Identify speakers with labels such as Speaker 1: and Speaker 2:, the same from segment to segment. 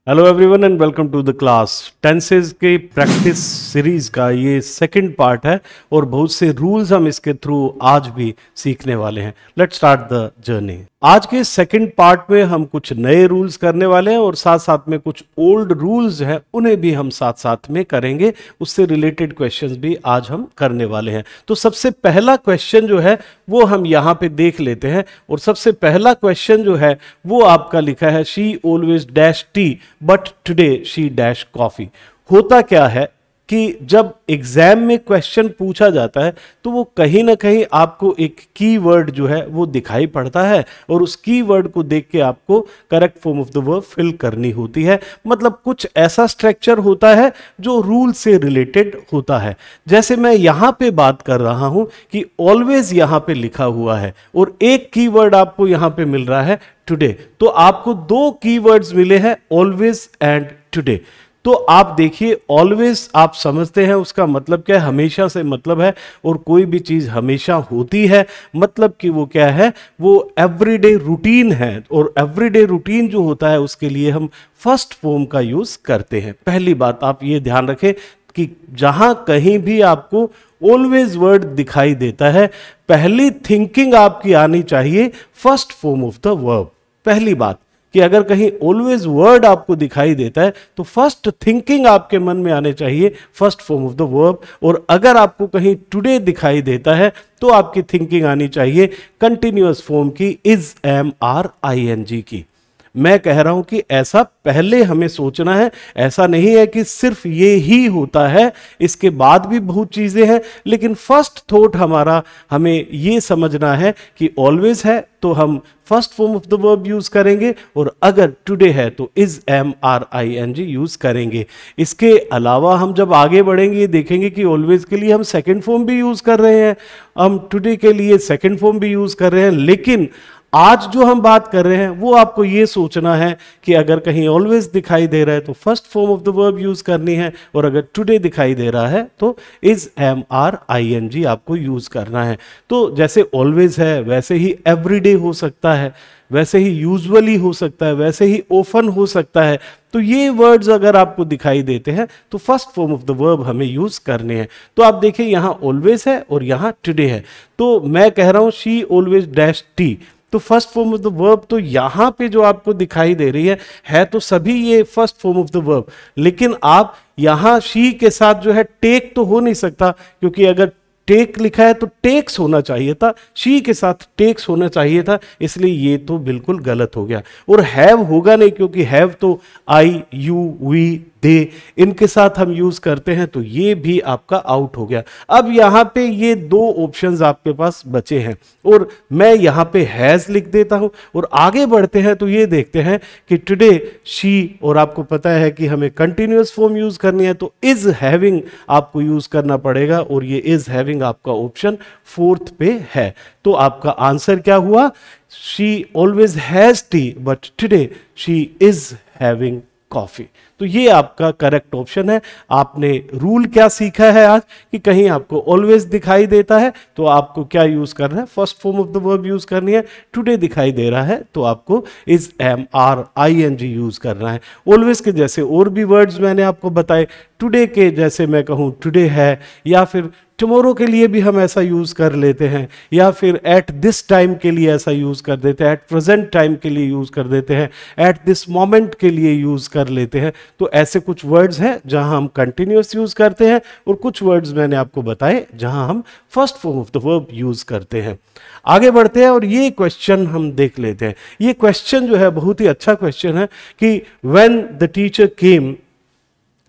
Speaker 1: Hello everyone and welcome to the class. Tenses के practice series का ये second part है और बहुत से रूल्स हम इसके थ्रू आज भी सीखने वाले हैं। Let's start the journey. आज के सेकंड पार्ट में हम कुछ नए रूल्स करने वाले हैं और साथ साथ में कुछ ओल्ड रूल्स हैं उन्हें भी हम साथ साथ में करेंगे। उससे रिलेटेड क्वेश्चंस भी आज हम करने वाले हैं। तो सबसे पहला क्वेश्चन जो है वो हम यहाँ पे देख लेते हैं और सबसे पहला क्वेश्चन जो है वो आपका लिखा है she always dash T but today she dash coffee. होता क्या है कि जब एग्जाम में क्वेश्चन पूछा जाता है तो वो कहीं ना कहीं आपको एक कीवर्ड जो है वो दिखाई पड़ता है और उस कीवर्ड को देख के आपको correct form of the verb fill करनी होती है। मतलब कुछ ऐसा स्ट्रक्चर होता है जो रूल से रिलेटेड होता है। जैसे मैं यहाँ पे बात कर रहा हूँ कि ऑलवेज यहाँ पे लिखा हुआ है और एक कीवर्ड आपको यहाँ पे मिल रहा है टुडे, तो आपको दो कीवर्ड्स मिले हैं ऑलवेज एंड टुडे। तो आप देखिए ऑलवेज आप समझते हैं उसका मतलब क्या है, हमेशा से मतलब है और कोई भी चीज हमेशा होती है मतलब कि वो क्या है, वो एवरीडे रूटीन है और एवरीडे रूटीन जो होता है उसके लिए हम फर्स्ट फॉर्म का यूज करते हैं। पहली बात आप ये ध्यान रखें कि जहां कहीं भी आपको ऑलवेज वर्ड दिखाई देता है पहली थिंकिंग आपकी आनी चाहिए first form of the verb. पहली बात कि अगर कहीं ऑलवेज वर्ड आपको दिखाई देता है तो फर्स्ट थिंकिंग आपके मन में आने चाहिए first form of the verb. और अगर आपको कहीं टुडे दिखाई देता है तो आपकी थिंकिंग आनी चाहिए कंटिन्यूअस फॉर्म की, is, am, are, I N G की। मैं कह रहा हूं कि ऐसा पहले हमें सोचना है, ऐसा नहीं है कि सिर्फ ये ही होता है, इसके बाद भी बहुत चीजें हैं, लेकिन फर्स्ट थॉट हमारा हमें ये समझना है कि ऑलवेज है तो हम first form of the verb use करेंगे और अगर टुडे है तो is, am, are, I N G use करेंगे। इसके अलावा हम जब आगे बढ़ेंगे देखेंगे कि ऑलवेज के लिए हम सेकेंड फॉर्म भी यूज कर रहे हैं, हम टुडे के लिए सेकेंड फॉर्म भी यूज कर रहे हैं, लेकिन आज जो हम बात कर रहे हैं वो आपको ये सोचना है कि अगर कहीं ऑलवेज दिखाई दे रहा है तो first form of the verb use करनी है और अगर टुडे दिखाई दे रहा है तो is, am, are, I N G आपको यूज करना है। तो जैसे ऑलवेज है वैसे ही एवरीडे हो सकता है, वैसे ही यूजुअली हो सकता है, वैसे ही ओफन हो सकता है। तो ये वर्ड्स अगर आपको दिखाई देते हैं तो first form of the verb हमें यूज करने हैं। तो आप देखिए यहाँ ऑलवेज है और यहाँ टुडे है, तो मैं कह रहा हूं शी ऑलवेज डैश टी, तो first form of the verb तो यहां पे जो आपको दिखाई दे रही है तो सभी ये first form of the verb, लेकिन आप यहां शी के साथ जो है टेक तो हो नहीं सकता, क्योंकि अगर टेक लिखा है तो टेक्स होना चाहिए था, शी के साथ टेक्स होना चाहिए था, इसलिए ये तो बिल्कुल गलत हो गया। और हैव होगा नहीं क्योंकि हैव तो आई, यू, वी, दे इनके साथ हम यूज करते हैं, तो ये भी आपका आउट हो गया। अब यहां पे ये दो ऑप्शंस आपके पास बचे हैं और मैं यहां पे हैज लिख देता हूं और आगे बढ़ते हैं तो ये देखते हैं कि टुडे शी, और आपको पता है कि हमें कंटिन्यूअस फॉर्म यूज करनी है तो इज हैविंग आपको यूज करना पड़ेगा और ये इज हैविंग आपका ऑप्शन फोर्थ पे है। तो आपका आंसर क्या हुआ, she always has T but today she is having coffee. तो ये आपका करेक्ट ऑप्शन है। आपने रूल क्या सीखा है आज कि कहीं आपको ऑलवेज दिखाई देता है तो आपको क्या यूज करना है, first form of the verb use करनी है। टुडे दिखाई दे रहा है तो आपको is, am, are, I N G use करना है। ऑलवेज के जैसे और भी वर्ड्स मैंने आपको बताए, टुडे के जैसे मैं कहूं टुडे है, या फिर टुमारो के लिए भी हम ऐसा यूज कर लेते हैं, या फिर एट दिस टाइम के लिए ऐसा यूज कर देते हैं, एट प्रेजेंट टाइम के लिए यूज कर देते हैं, एट दिस मोमेंट के लिए यूज कर लेते हैं। तो ऐसे कुछ वर्ड्स हैं जहां हम कंटिन्यूअस यूज करते हैं और कुछ वर्ड्स मैंने आपको बताए जहां हम first form of the verb use करते हैं। आगे बढ़ते हैं और ये क्वेश्चन हम देख लेते हैं। ये क्वेश्चन जो है बहुत ही अच्छा क्वेश्चन है कि when the teacher came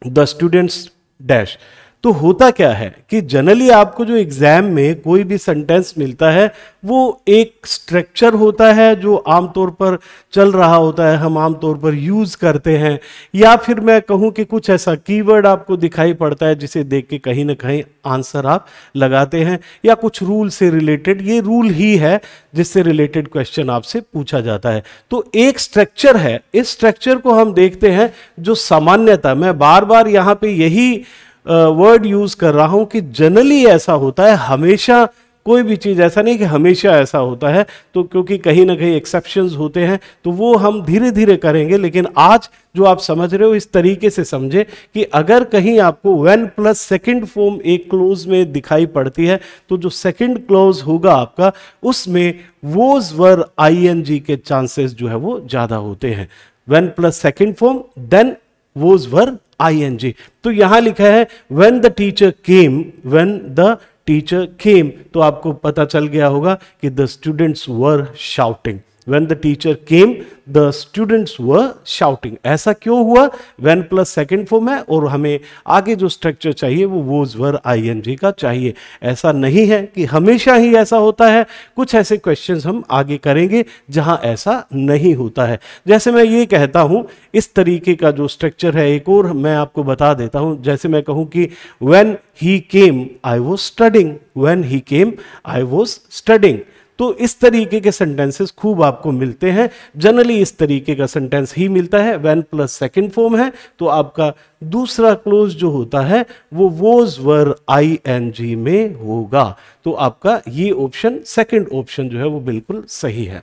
Speaker 1: the students dash. तो होता क्या है कि जनरली आपको जो एग्जाम में कोई भी सेंटेंस मिलता है वो एक स्ट्रक्चर होता है जो आमतौर पर चल रहा होता है, हम आमतौर पर यूज करते हैं, या फिर मैं कहूं कि कुछ ऐसा कीवर्ड आपको दिखाई पड़ता है जिसे देख के कहीं ना कहीं आंसर आप लगाते हैं, या कुछ रूल से रिलेटेड, ये रूल ही है जिससे रिलेटेड क्वेश्चन आपसे पूछा जाता है। तो एक स्ट्रक्चर है, इस स्ट्रक्चर को हम देखते हैं जो सामान्यतः, मैं बार बार यहाँ पे यही वर्ड यूज कर रहा हूं कि जनरली ऐसा होता है, हमेशा कोई भी चीज़ ऐसा नहीं कि हमेशा ऐसा होता है, तो क्योंकि कहीं ना कहीं एक्सेप्शंस होते हैं तो वो हम धीरे धीरे करेंगे, लेकिन आज जो आप समझ रहे हो इस तरीके से समझे कि अगर कहीं आपको व्हेन प्लस सेकंड फॉर्म एक क्लोज में दिखाई पड़ती है तो जो सेकंड क्लोज होगा आपका उसमें वोज वर आईएनजी के चांसेस जो है वो ज्यादा होते हैं। When plus second form then was were ING. तो यहां लिखा है when the teacher came, when the teacher came, तो आपको पता चल गया होगा कि the students were shouting. When the teacher came, the students were shouting. ऐसा क्यों हुआ? When plus second form है और हमें आगे जो स्ट्रक्चर चाहिए वो was were ing का चाहिए। ऐसा नहीं है कि हमेशा ही ऐसा होता है, कुछ ऐसे क्वेश्चंस हम आगे करेंगे जहां ऐसा नहीं होता है। जैसे मैं ये कहता हूं, इस तरीके का जो स्ट्रक्चर है एक और मैं आपको बता देता हूं। जैसे मैं कहूं कि when he came, I was studying. When he came, I was studying. तो इस तरीके के सेंटेंसेस खूब आपको मिलते हैं। जनरली इस तरीके का सेंटेंस ही मिलता है। व्हेन प्लस सेकंड फॉर्म है तो आपका दूसरा क्लोज जो होता है वो वोज वर आईएनजी में होगा। तो आपका ये ऑप्शन, सेकंड ऑप्शन जो है वो बिल्कुल सही है।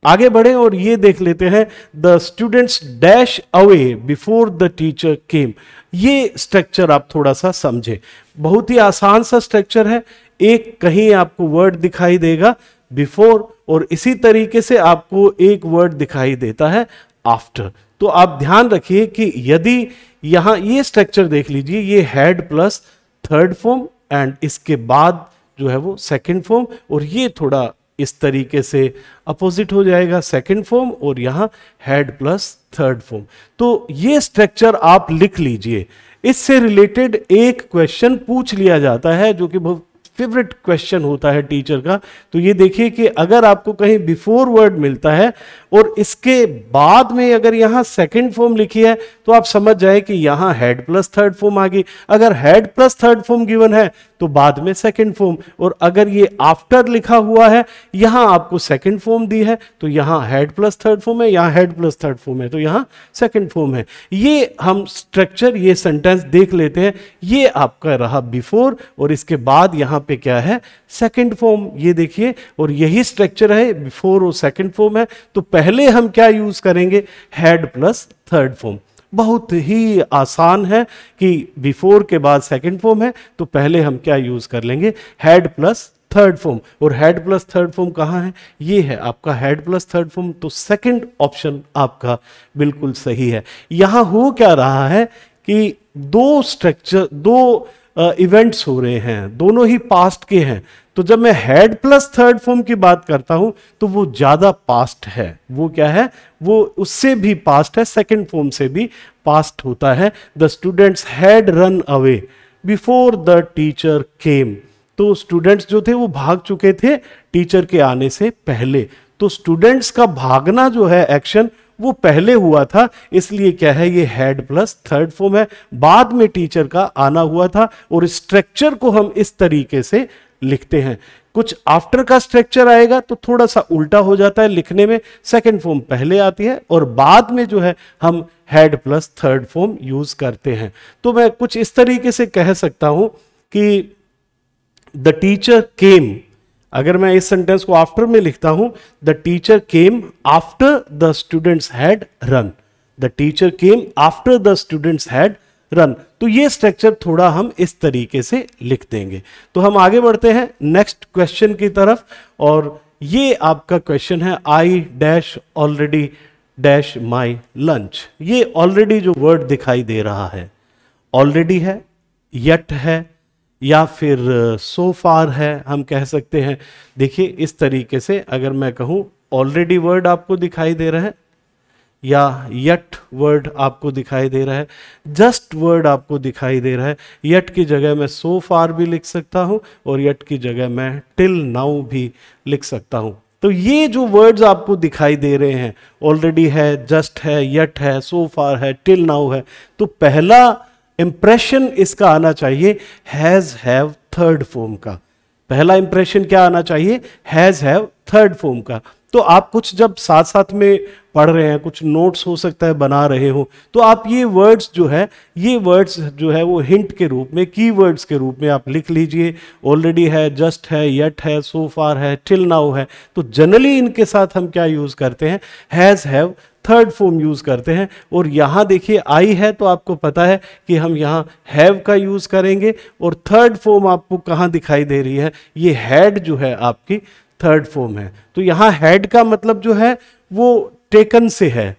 Speaker 1: आगे बढ़े और ये देख लेते हैं, the students dash away before the teacher केम। ये स्ट्रक्चर आप थोड़ा सा समझे, बहुत ही आसान सा स्ट्रक्चर है। एक कहीं आपको वर्ड दिखाई देगा बिफोर और इसी तरीके से आपको एक वर्ड दिखाई देता है आफ्टर। तो आप ध्यान रखिए कि यदि यहां ये स्ट्रक्चर देख लीजिए, ये had plus third form and इसके बाद जो है वो सेकंड फॉर्म, और ये थोड़ा इस तरीके से अपोजिट हो जाएगा, सेकंड फॉर्म और यहां हैड प्लस थर्ड फॉर्म। तो ये स्ट्रक्चर आप लिख लीजिए। इससे रिलेटेड एक क्वेश्चन पूछ लिया जाता है जो कि बहुत फेवरेट क्वेश्चन होता है टीचर का। तो ये देखिए कि अगर आपको कहीं बिफोर वर्ड मिलता है और इसके बाद में अगर यहां सेकंड फॉर्म लिखी है तो आप समझ जाए कि यहां हेड प्लस थर्ड फॉर्म आ गई। अगर head plus third form given है तो बाद में सेकंड फॉर्म, और अगर ये आफ्टर लिखा हुआ है, यहां आपको सेकंड फॉर्म दी है तो यहां हेड प्लस थर्ड फॉर्म है, यहां हेड प्लस थर्ड फॉर्म है तो यहां सेकंड फॉर्म है। ये हम स्ट्रक्चर, ये सेंटेंस देख लेते हैं। ये आपका रहा बिफोर और इसके बाद यहां पे क्या है, सेकंड फॉर्म। ये देखिए, और यही स्ट्रक्चर है, बिफोर और सेकंड फॉर्म है। तो पहले हम क्या यूज करेंगे, हेड प्लस थर्ड फॉर्म। बहुत ही आसान है कि बिफोर के बाद सेकंड फॉर्म है तो पहले हम क्या यूज कर लेंगे, हेड प्लस थर्ड फॉर्म। और हेड प्लस थर्ड फॉर्म कहां है, ये है आपका हेड प्लस थर्ड फॉर्म। तो सेकंड ऑप्शन आपका बिल्कुल सही है। यहां हो क्या रहा है कि दो स्ट्रक्चर, दो इवेंट्स हो रहे हैं, दोनों ही पास्ट के हैं। तो जब मैं हेड प्लस थर्ड फॉर्म की बात करता हूं तो वो ज्यादा पास्ट है। वो क्या है, वो उससे भी पास्ट है, सेकंड फॉर्म से भी पास्ट होता है। The students had run away before the teacher came. तो स्टूडेंट्स जो थे वो भाग चुके थे टीचर के आने से पहले। तो स्टूडेंट्स का भागना जो है एक्शन वो पहले हुआ था, इसलिए क्या है, ये हेड प्लस थर्ड फॉर्म है। बाद में टीचर का आना हुआ था और स्ट्रक्चर को हम इस तरीके से लिखते हैं। कुछ आफ्टर का स्ट्रक्चर आएगा तो थोड़ा सा उल्टा हो जाता है लिखने में, सेकंड फॉर्म पहले आती है और बाद में जो है हम head plus third form use करते हैं। तो मैं कुछ इस तरीके से कह सकता हूं कि द टीचर केम, अगर मैं इस सेंटेंस को आफ्टर में लिखता हूं, the teacher came after the students had run. The teacher came after the students had run. तो ये स्ट्रक्चर थोड़ा हम इस तरीके से लिख देंगे। तो हम आगे बढ़ते हैं नेक्स्ट क्वेश्चन की तरफ, और ये आपका क्वेश्चन है, I dash already dash my lunch. ये ऑलरेडी जो वर्ड दिखाई दे रहा है, ऑलरेडी है, यट है, या फिर सो फार है, हम कह सकते हैं। देखिए इस तरीके से अगर मैं कहूं ऑलरेडी वर्ड आपको दिखाई दे रहा है, या यट वर्ड आपको दिखाई दे रहा है, जस्ट वर्ड आपको दिखाई दे रहा है। यट की जगह मैं सो फार भी लिख सकता हूं और यट की जगह मैं टिल नाउ भी लिख सकता हूं। तो ये जो वर्ड्स आपको दिखाई दे रहे हैं, ऑलरेडी है, जस्ट है, यट है, सो फार है, टिल नाउ है, तो पहला इंप्रेशन इसका आना चाहिए हैज हैव थर्ड फॉर्म का। पहला इंप्रेशन क्या आना चाहिए, हैज हैव थर्ड फॉर्म का। तो आप कुछ जब साथ साथ में पढ़ रहे हैं, कुछ नोट्स हो सकता है बना रहे हो, तो आप ये वर्ड्स जो है वो हिंट के रूप में, कीवर्ड्स के रूप में आप लिख लीजिए। ऑलरेडी है, जस्ट है, येट है, सो फार है, टिल नाउ है। तो जनरली इनके साथ हम क्या यूज करते हैं, has, have, third form use करते हैं। और यहां देखिए आई है, तो आपको पता है कि हम यहां हैव का यूज करेंगे। और थर्ड फॉर्म आपको कहां दिखाई दे रही है, ये हैड जो है आपकी थर्ड फॉर्म है। तो यहां हैड का मतलब जो है वो टेकन से है,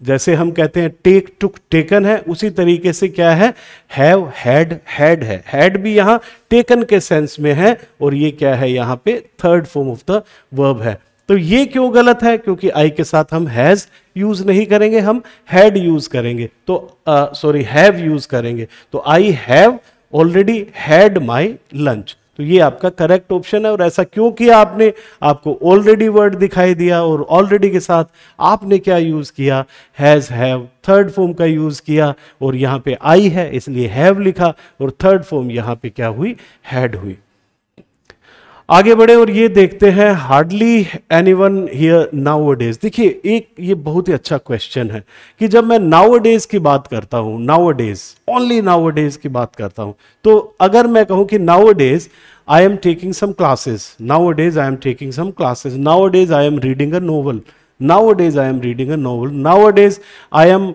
Speaker 1: जैसे हम कहते हैं टेक, टुक, टेकन है, उसी तरीके से क्या है, हैव, हैड, हैड है। हैड भी यहां टेकन के सेंस में है, और ये क्या है, यहां पे third form of the verb है। तो ये क्यों गलत है, क्योंकि आई के साथ हम हैज यूज नहीं करेंगे, हम हैड यूज करेंगे, तो हैव यूज करेंगे। तो I have already had my lunch. तो ये आपका करेक्ट ऑप्शन है। और ऐसा क्यों किया आपने, आपको ऑलरेडी वर्ड दिखाई दिया, और ऑलरेडी के साथ आपने क्या यूज किया, हैज, हैव, थर्ड फॉर्म का यूज किया, और यहां पे आई है इसलिए हैव लिखा, और थर्ड फॉर्म यहां पे क्या हुई, हैड हुई। आगे बढ़े और ये देखते हैं, हार्डली एनीवन हियर नाउअडेज। देखिए एक ये बहुत ही अच्छा क्वेश्चन है कि जब मैं नाउअडेज की बात करता हूं, नाउअडेज, ओनली नाउअडेज की बात करता हूं, तो अगर मैं कहूं कि nowadays I am taking some classes, nowadays I am taking some classes, nowadays I am reading a novel, nowadays I am reading a novel, nowadays I am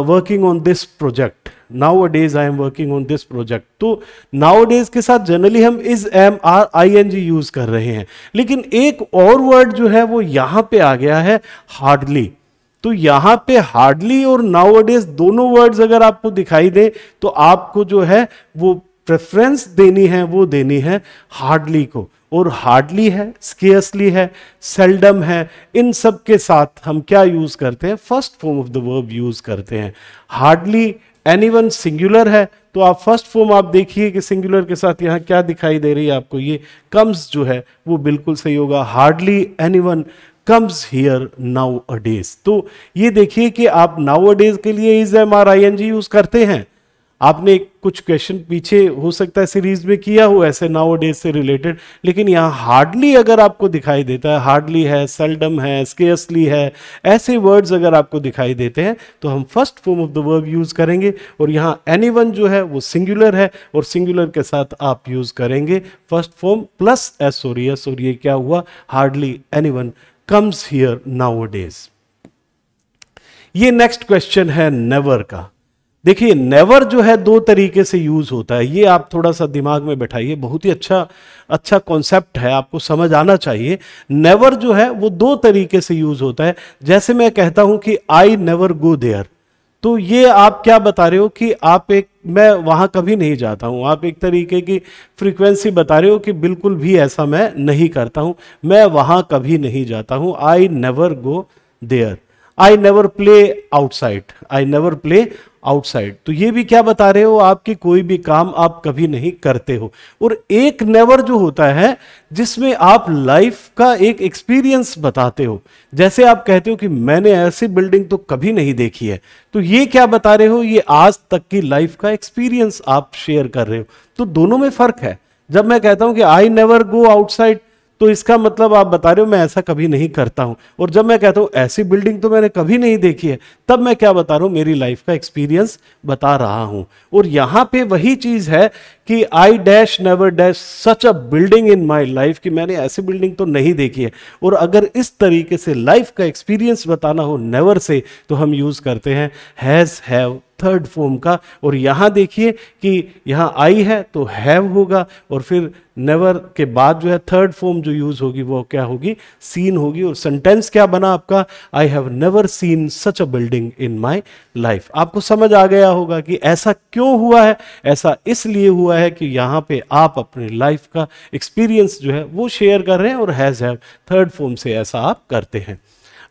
Speaker 1: working on this project, nowadays I am working on this project। तो nowadays के साथ generally हम is, am, are, ing use कर रहे हैं। लेकिन एक और वर्ड जो है वो यहां पे आ गया है, हार्डली। तो यहां पे हार्डली और nowadays दोनों वर्ड्स अगर आपको दिखाई दे, तो आपको जो है वो प्रेफरेंस देनी है, वो देनी है हार्डली को। और हार्डली है, स्केर्सली है, सेल्डम है, इन सब के साथ हम क्या यूज करते हैं, first form of the verb use करते हैं। हार्डली एनीवन सिंगुलर है, तो आप फर्स्ट फॉर्म आप देखिए कि सिंगुलर के साथ यहां क्या दिखाई दे रही है आपको, ये कम्स जो है वो बिल्कुल सही होगा। Hardly anyone comes here now a days. तो ये देखिए कि आप नाउ अ डेज के लिए is, am, are, ing use करते हैं। आपने कुछ क्वेश्चन पीछे हो सकता है सीरीज में किया हो ऐसे नाउ डेज से रिलेटेड, लेकिन यहाँ हार्डली अगर आपको दिखाई देता है, हार्डली है, सेल्डम है, स्केर्सली है, ऐसे वर्ड्स अगर आपको दिखाई देते हैं, तो हम first form of the verb use करेंगे। और यहाँ एनीवन जो है वो सिंगुलर है, और सिंगुलर के साथ आप यूज करेंगे फर्स्ट फॉर्म प्लस एस, और ये क्या हुआ, hardly anyone comes here nowadays. ये नेक्स्ट क्वेश्चन है नेवर का। देखिए नेवर जो है दो तरीके से यूज होता है, ये आप थोड़ा सा दिमाग में बैठाइए, बहुत ही अच्छा कॉन्सेप्ट है, आपको समझ आना चाहिए। नेवर जो है वो दो तरीके से यूज होता है। जैसे मैं कहता हूं कि आई नेवर गो देयर, तो ये आप क्या बता रहे हो कि मैं वहां कभी नहीं जाता हूं। आप एक तरीके की फ्रीक्वेंसी बता रहे हो कि बिल्कुल भी ऐसा मैं नहीं करता हूं, मैं वहां कभी नहीं जाता हूं। I never go there. I never play outside, I never play outside, तो ये भी क्या बता रहे हो, आपकी कोई भी काम आप कभी नहीं करते हो। और एक नेवर जो होता है जिसमें आप लाइफ का एक एक्सपीरियंस बताते हो, जैसे आप कहते हो कि मैंने ऐसी बिल्डिंग तो कभी नहीं देखी है, तो ये क्या बता रहे हो, ये आज तक की लाइफ का एक्सपीरियंस आप शेयर कर रहे हो। तो दोनों में फर्क है। जब मैं कहता हूं कि आई नेवर गो आउटसाइड, तो इसका मतलब आप बता रहे हो मैं ऐसा कभी नहीं करता हूं। और जब मैं कहता हूं ऐसी बिल्डिंग तो मैंने कभी नहीं देखी है, तब मैं क्या बता रहा हूं, मेरी लाइफ का एक्सपीरियंस बता रहा हूं। और यहां पे वही चीज है कि I dash never dash such a building in my life, कि मैंने ऐसी बिल्डिंग तो नहीं देखी है। और अगर इस तरीके से लाइफ का एक्सपीरियंस बताना हो नेवर से, तो हम यूज करते हैं हैज, हैव, थर्ड फॉर्म का। और यहां देखिए कि यहां आई है तो हैव होगा, और फिर नेवर के बाद जो है थर्ड फॉर्म जो यूज होगी वो क्या होगी, सीन होगी। और सेंटेंस क्या बना आपका, I have never seen such a building in my life. आपको समझ आ गया होगा कि ऐसा क्यों हुआ है। ऐसा इसलिए हुआ है कि यहां पे आप अपनी लाइफ का एक्सपीरियंस जो है वो शेयर कर रहे हैं, और हैज, हैव, थर्ड फॉर्म से ऐसा आप करते हैं।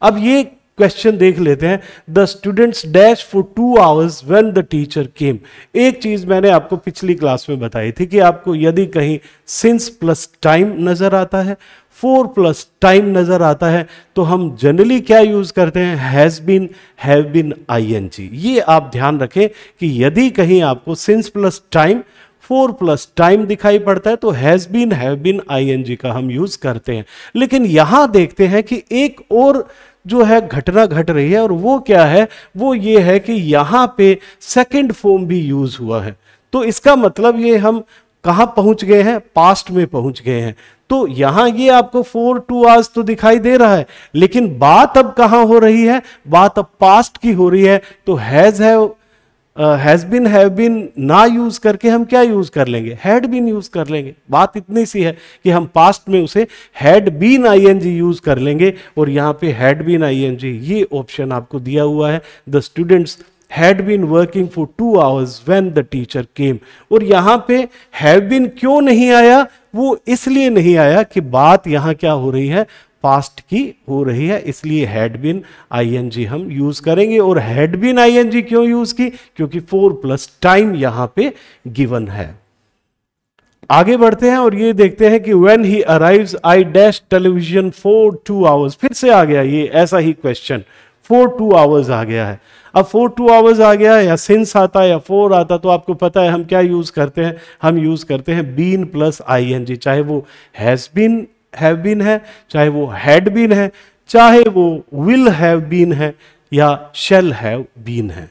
Speaker 1: अब ये क्वेश्चन देख लेते हैं। The students dash for 2 hours when the teacher केम। एक चीज मैंने आपको पिछली क्लास में बताई थी कि आपको यदि कहीं सिंस प्लस टाइम नजर आता है, फोर प्लस टाइम नजर आता है, तो हम जनरली क्या यूज करते हैं, has been, have been, ing। ये आप ध्यान रखें कि यदि कहीं आपको since plus time, 4 plus time दिखाई पड़ता है तो has been have been ING का हम यूज करते हैं। लेकिन यहां देखते हैं कि एक और जो है घटना घट रही है, और वो क्या है, वो ये है कि यहां पे सेकंड फॉर्म भी यूज हुआ है। तो इसका मतलब ये हम कहां पहुंच गए हैं, पास्ट में पहुंच गए हैं। तो यहां ये आपको 4 2 आवर्स तो दिखाई दे रहा है, लेकिन बात अब कहां हो रही है, बात अब पास्ट की हो रही है। तो हैज बीन हैव बीन ना यूज करके हम क्या यूज कर लेंगे, हैड बीन यूज कर लेंगे। बात इतनी सी है कि हम पास्ट में उसे हैड बीन आईएनजी यूज कर लेंगे, और यहां पे हैड बीन आईएनजी ये ऑप्शन आपको दिया हुआ है। The students had been working for 2 hours when the teacher came। और यहां पे have been क्यों नहीं आया, वो इसलिए नहीं आया कि बात यहां क्या हो रही है, पास्ट की हो रही है, इसलिए had been ing हम यूज करेंगे। और had been ing क्यों यूज की, क्योंकि 4 प्लस टाइम यहां पे गिवन है। आगे बढ़ते हैं और ये देखते हैं कि when he arrives I dash television for 2 hours। फिर से आ गया ये ऐसा ही क्वेश्चन, for 2 hours आ गया है। अब 4 2 आवर्स आ गया, या सिंस आता या 4 आता, तो आपको पता है हम क्या यूज करते हैं, हम यूज करते हैं बीन प्लस आईएनजी। चाहे वो हैज बीन हैव बीन है, चाहे वो हैड बीन है, चाहे वो विल हैव बीन है, या शैल हैव बीन है।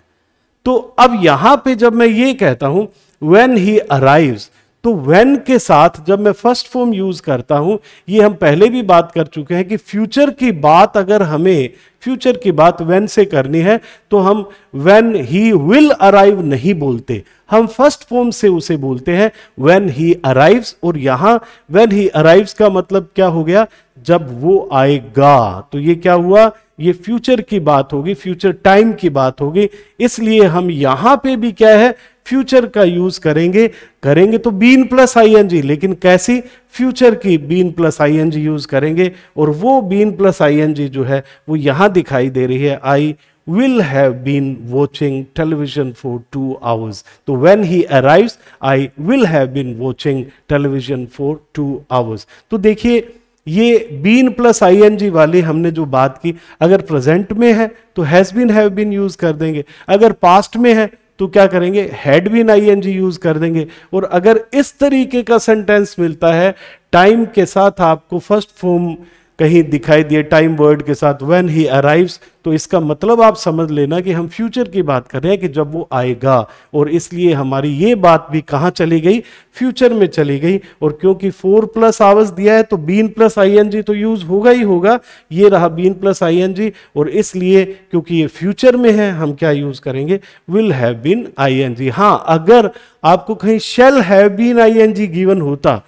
Speaker 1: तो अब यहां पे जब मैं ये कहता हूं व्हेन ही अराइव्स, तो व्हेन के साथ जब मैं फर्स्ट फॉर्म यूज करता हूं, ये हम पहले भी बात कर चुके हैं कि फ्यूचर की बात अगर हमें फ्यूचर की बात व्हेन से करनी है तो हम व्हेन ही विल अराइव नहीं बोलते, हम फर्स्ट फॉर्म से उसे बोलते हैं व्हेन ही अराइव्स। और यहां व्हेन ही अराइव्स का मतलब क्या हो गया, जब वो आएगा। तो ये क्या हुआ, ये फ्यूचर की बात होगी, फ्यूचर टाइम की बात होगी, इसलिए हम यहां पे भी क्या है, फ्यूचर का यूज करेंगे तो बीन प्लस आईएनजी, लेकिन कैसी, फ्यूचर की बीन प्लस आईएनजी यूज करेंगे। और वो बीन प्लस आईएनजी जो है वो यहां दिखाई दे रही है, आई will have been watching television for 2 hours। तो when he arrives I will have been watching television for 2 hours। तो देखिए ये बीन प्लस आईएनजी वाली हमने जो बात की, अगर प्रेजेंट में है तो has been have been use कर देंगे, अगर पास्ट में है तो क्या करेंगे, हैड बीन आईएनजी यूज कर देंगे। और अगर इस तरीके का सेंटेंस मिलता है टाइम के साथ, आपको फर्स्ट फॉर्म कहीं दिखाई दिए टाइम वर्ड के साथ व्हेन ही अराइव्स, तो इसका मतलब आप समझ लेना कि हम फ्यूचर की बात कर रहे हैं कि जब वो आएगा। और इसलिए हमारी ये बात भी कहां चली गई, फ्यूचर में चली गई। और क्योंकि 4 प्लस आवर्स दिया है तो बीन प्लस आईएनजी तो यूज होगा ही होगा, ये रहा बीन प्लस आईएनजी। और इसलिए क्योंकि ये फ्यूचर में है हम क्या यूज करेंगे, विल हैव बीन आईएनजी। हां, अगर आपको कहीं shall have been ING given होता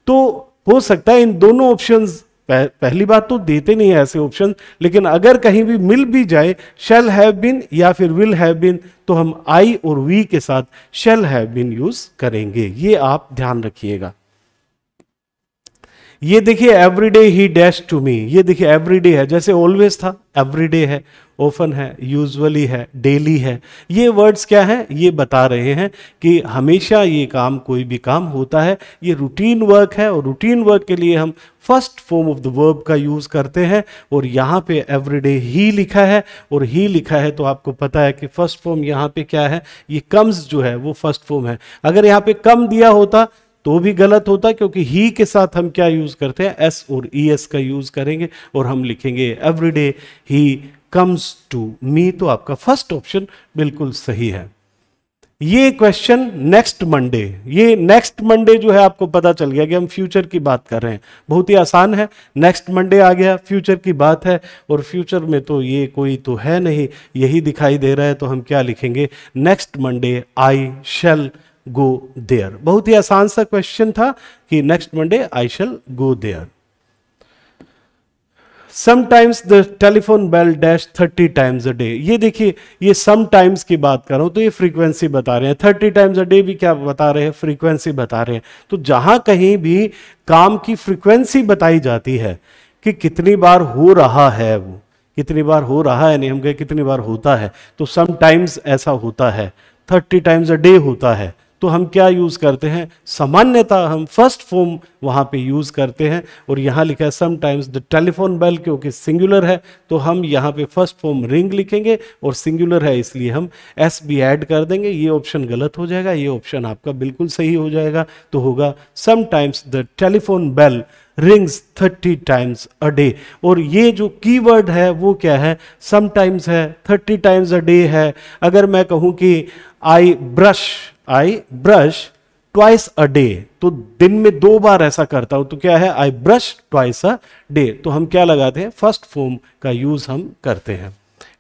Speaker 1: तो हो सकता है इन दोनों ऑप्शंस, पहली बात तो देते नहीं है ऐसे ऑप्शन, लेकिन अगर कहीं भी मिल भी जाए शैल हैव बीन या फिर विल हैव बीन, तो हम आई और वी के साथ शैल हैव बीन यूज करेंगे। ये आप ध्यान रखिएगा। ये देखिए every day he dash to me, ये देखिए एवरीडे है, जैसे ऑलवेज था एवरीडे है, ऑफन है, यूजुअली है, डेली है। ये वर्ड्स क्या है, ये बता रहे हैं कि हमेशा ये काम, कोई भी काम होता है, ये रूटीन वर्क है। और रूटीन वर्क के लिए हम first form of the verb का यूज करते हैं। और यहाँ पे एवरीडे ही लिखा है, और ही लिखा है तो आपको पता है कि फर्स्ट फॉर्म यहाँ पे क्या है, ये कम्स जो है वो फर्स्ट फॉर्म है। अगर यहाँ पे कम दिया होता तो भी गलत होता, क्योंकि ही के साथ हम क्या यूज करते हैं, एस और ईएस का यूज करेंगे और हम लिखेंगे every day he comes to me. तो आपका फर्स्ट ऑप्शन बिल्कुल सही है। ये क्वेश्चन नेक्स्ट मंडे, ये नेक्स्ट मंडे जो है आपको पता चल गया कि हम फ्यूचर की बात कर रहे हैं, बहुत ही आसान है। नेक्स्ट मंडे आ गया, फ्यूचर की बात है, और फ्यूचर में तो ये कोई तो है नहीं, यही दिखाई दे रहा है, तो हम क्या लिखेंगे, next Monday I shall go there. बहुत ही आसान सा क्वेश्चन था कि next Monday I shall go there. Sometimes the telephone bell dash 30 times a day. ये देखिए, ये समटाइम्स की बात कर रहा हूं तो ये फ्रीक्वेंसी बता रहे हैं, 30 टाइम्स अ डे भी क्या बता रहे हैं, फ्रीक्वेंसी बता रहे हैं। तो जहां कहीं भी काम की फ्रीक्वेंसी बताई जाती है कि कितनी बार हो रहा है, वो कितनी बार हो रहा है, नहीं हम कहे कितनी बार होता है, तो समटाइम्स ऐसा होता है, 30 टाइम्स अ डे होता है, तो हम क्या यूज करते हैं, सामान्यतः हम फर्स्ट फॉर्म वहां पे यूज करते हैं। और यहां लिखा है समटाइम्स द टेलीफोन बेल, क्योंकि सिंगुलर है तो हम यहां पे फर्स्ट फॉर्म रिंग लिखेंगे, और सिंगुलर है इसलिए हम एस भी ऐड कर देंगे। ये ऑप्शन गलत हो जाएगा, ये ऑप्शन आपका बिल्कुल सही हो जाएगा। तो होगा sometimes the telephone bell rings 30 times a day. और ये जो कीवर्ड है वो क्या है, समटाइम्स है, 30 टाइम्स अ डे है। अगर मैं कहूं कि I brush twice a day, तो दिन में 2 बार ऐसा करता हूं, तो क्या है, I brush twice a day. तो हम क्या लगाते हैं, फर्स्ट फॉर्म का यूज हम करते हैं।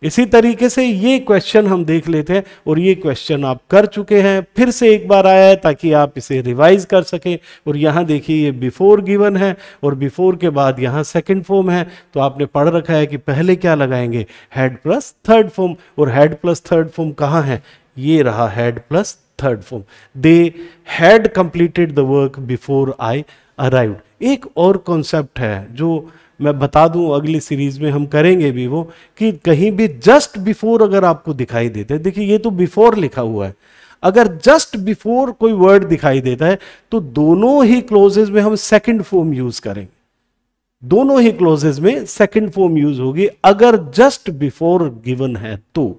Speaker 1: इसी तरीके से ये क्वेश्चन हम देख लेते हैं, और ये क्वेश्चन आप कर चुके हैं, फिर से एक बार आया है ताकि आप इसे रिवाइज कर सकें। और यहाँ देखिए ये बिफोर गिवन है, और बिफोर के बाद यहाँ सेकंड फॉर्म है। तो आपने पढ़ रखा है कि पहले क्या लगाएंगे, हैड प्लस थर्ड फॉर्म। और हैड प्लस थर्ड फॉर्म कहाँ है, ये रहा had plus third form. They had completed the work before I arrived. एक और कॉन्सेप्ट है जो मैं बता दूं, अगली सीरीज में हम करेंगे भी वो, कि कहीं भी जस्ट बिफोर अगर आपको दिखाई देते हैं, देखिए ये तो बिफोर लिखा हुआ है, अगर जस्ट बिफोर कोई वर्ड दिखाई देता है तो दोनों ही क्लोजेज में हम सेकंड फॉर्म यूज करेंगे। दोनों ही क्लोजेज में सेकंड फॉर्म यूज होगी अगर जस्ट बिफोर गिवन है। तो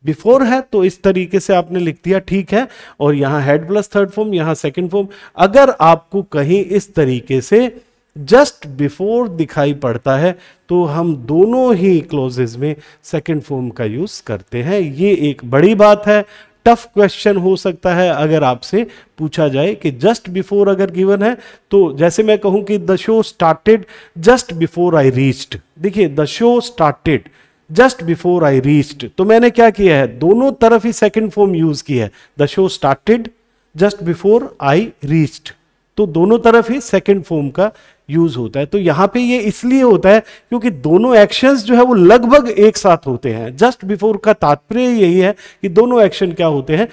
Speaker 1: बिफोर है तो इस तरीके से आपने लिख दिया, ठीक है। और यहां हेड प्लस थर्ड फॉर्म, यहां सेकंड फॉर्म। अगर आपको कहीं इस तरीके से जस्ट बिफोर दिखाई पड़ता है तो हम दोनों ही क्लोजेज में सेकंड फॉर्म का यूज करते हैं। ये एक बड़ी बात है, टफ क्वेश्चन हो सकता है अगर आपसे पूछा जाए कि जस्ट बिफोर अगर गिवन है, तो जैसे मैं कहूं कि the show started just before I reached. देखिए the show started just before I reached, तो मैंने क्या किया है, दोनों तरफ ही सेकंड फॉर्म यूज किया है। The show started just before I reached, तो दोनों तरफ ही सेकंड फॉर्म का यूज होता है। तो यहां पे ये इसलिए होता है क्योंकि दोनों एक्शंस जो है वो लगभग एक साथ होते हैं। जस्ट बिफोर का तात्पर्य यही है कि दोनों एक्शन क्या होते हैं,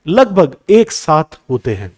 Speaker 1: लगभग एक साथ होते हैं।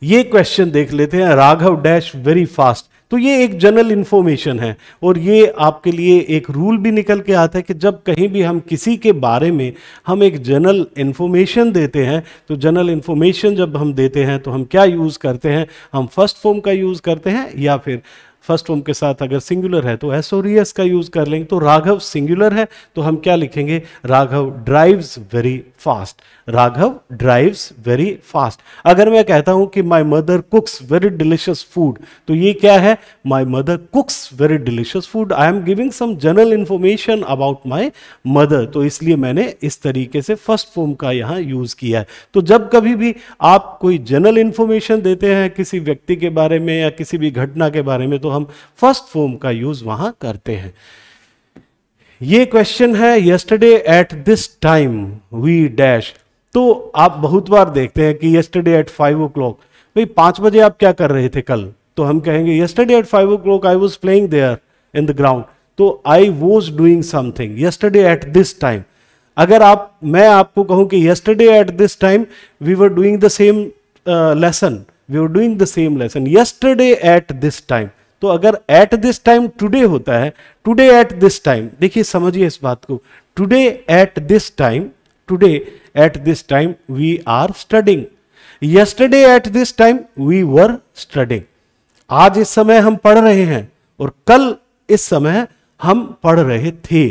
Speaker 1: ये क्वेश्चन देख लेते हैं, राघव डैश वेरी फास्ट। तो ये एक जनरल इंफॉर्मेशन है, और ये आपके लिए एक रूल भी निकल के आता है कि जब कहीं भी हम किसी के बारे में हम एक जनरल इंफॉर्मेशन देते हैं, तो जनरल इंफॉर्मेशन जब हम देते हैं तो हम क्या यूज करते हैं, हम फर्स्ट फॉर्म का यूज करते हैं, या फिर फर्स्ट फॉर्म के साथ अगर सिंगुलर है तो एस और एस का यूज कर लेंगे। तो राघव सिंगुलर है तो हम क्या लिखेंगे, Raghav drives very fast. Raghav drives very fast. अगर मैं कहता हूं कि my mother cooks very delicious food, तो ये क्या है, my mother cooks very delicious food. I am giving some general information about my mother, तो इसलिए मैंने इस तरीके से फर्स्ट फॉर्म का यहां यूज किया है। तो जब कभी भी आप कोई जनरल इंफॉर्मेशन देते हैं किसी व्यक्ति के बारे में या किसी भी घटना के बारे में, तो हम फर्स्ट फॉर्म का यूज वहां करते हैं। ये क्वेश्चन है, yesterday at this time we dash. तो आप बहुत बार देखते हैं कि यस्टरडे एट 5 o'clock, भाई 5 बजे आप क्या कर रहे थे कल, तो हम कहेंगे yesterday at 5 o'clock I was playing there in the ground. तो I was doing something yesterday at this time. अगर मैं आपको कहूं कि yesterday at this time we were doing the same lesson, we were doing the same lesson yesterday at this time. तो अगर eight this time today होता है, today at this time, देखिए समझिए इस बात को, today at this time, today at this time we are studying, yesterday at this time we were studying. आज इस समय हम पढ़ रहे हैं और कल इस समय हम पढ़ रहे थे।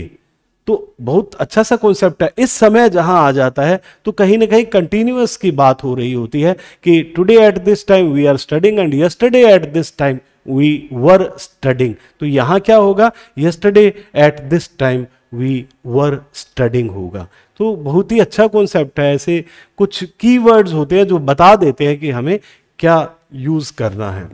Speaker 1: तो बहुत अच्छा सा कॉन्सेप्ट है। इस समय जहां आ जाता है तो कहीं ना कहीं कंटिन्यूअस की बात हो रही होती है कि today at this time we are studying and yesterday at this time we were studying. तो यहां क्या होगा, yesterday at this time we were studying होगा। तो बहुत ही अच्छा कॉन्सेप्ट है। ऐसे कुछ कीवर्ड्स होते हैं जो बता देते हैं कि हमें क्या यूज करना है।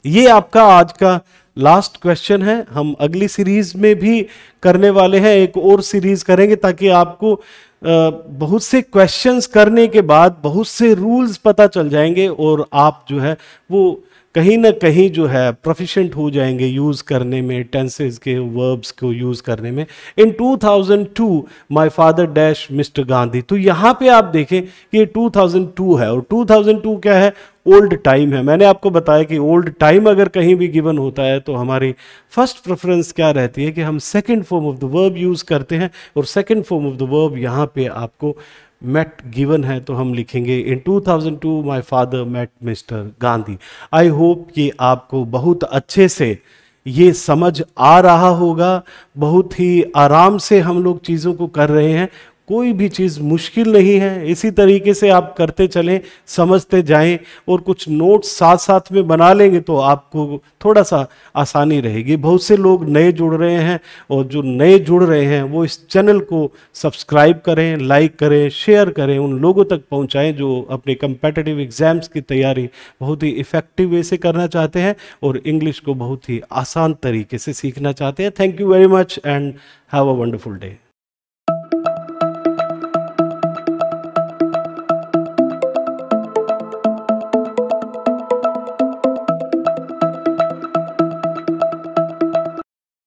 Speaker 1: ये आपका आज का लास्ट क्वेश्चन है। हम अगली सीरीज में भी करने वाले हैं, एक और सीरीज करेंगे ताकि आपको बहुत से क्वेश्चंस करने के बाद बहुत से रूल्स पता चल जाएंगे और आप जो है वो कहीं ना कहीं जो है प्रोफिशिएंट हो जाएंगे यूज करने में, टेंसेस के वर्ब्स को यूज करने में। इन 2002 my father dash mister Gandhi. तो यहां पे आप देखें कि ये 2002 है और 2002 क्या है, ओल्ड टाइम है। मैंने आपको बताया कि ओल्ड टाइम अगर कहीं भी गिवन होता है तो हमारी फर्स्ट प्रेफरेंस क्या रहती है कि हम second form of the verb use करते हैं, और second form of the verb यहां पे आपको मेट गिवन है तो हम लिखेंगे in 2002 my father met mister Gandhi. I hope कि आपको बहुत अच्छे से ये समझ आ रहा होगा। बहुत ही आराम से हम लोग चीज़ों को कर रहे हैं, कोई भी चीज़ मुश्किल नहीं है। इसी तरीके से आप करते चलें, समझते जाएं और कुछ नोट्स साथ साथ में बना लेंगे तो आपको थोड़ा सा आसानी रहेगी। बहुत से लोग नए जुड़ रहे हैं और जो नए जुड़ रहे हैं वो इस चैनल को सब्सक्राइब करें, लाइक करें, शेयर करें, उन लोगों तक पहुंचाएं जो अपने कम्पेटिटिव एग्जाम्स की तैयारी बहुत ही इफ़ेक्टिव वे से करना चाहते हैं और इंग्लिश को बहुत ही आसान तरीके से सीखना चाहते हैं। Thank you very much and have a wonderful day.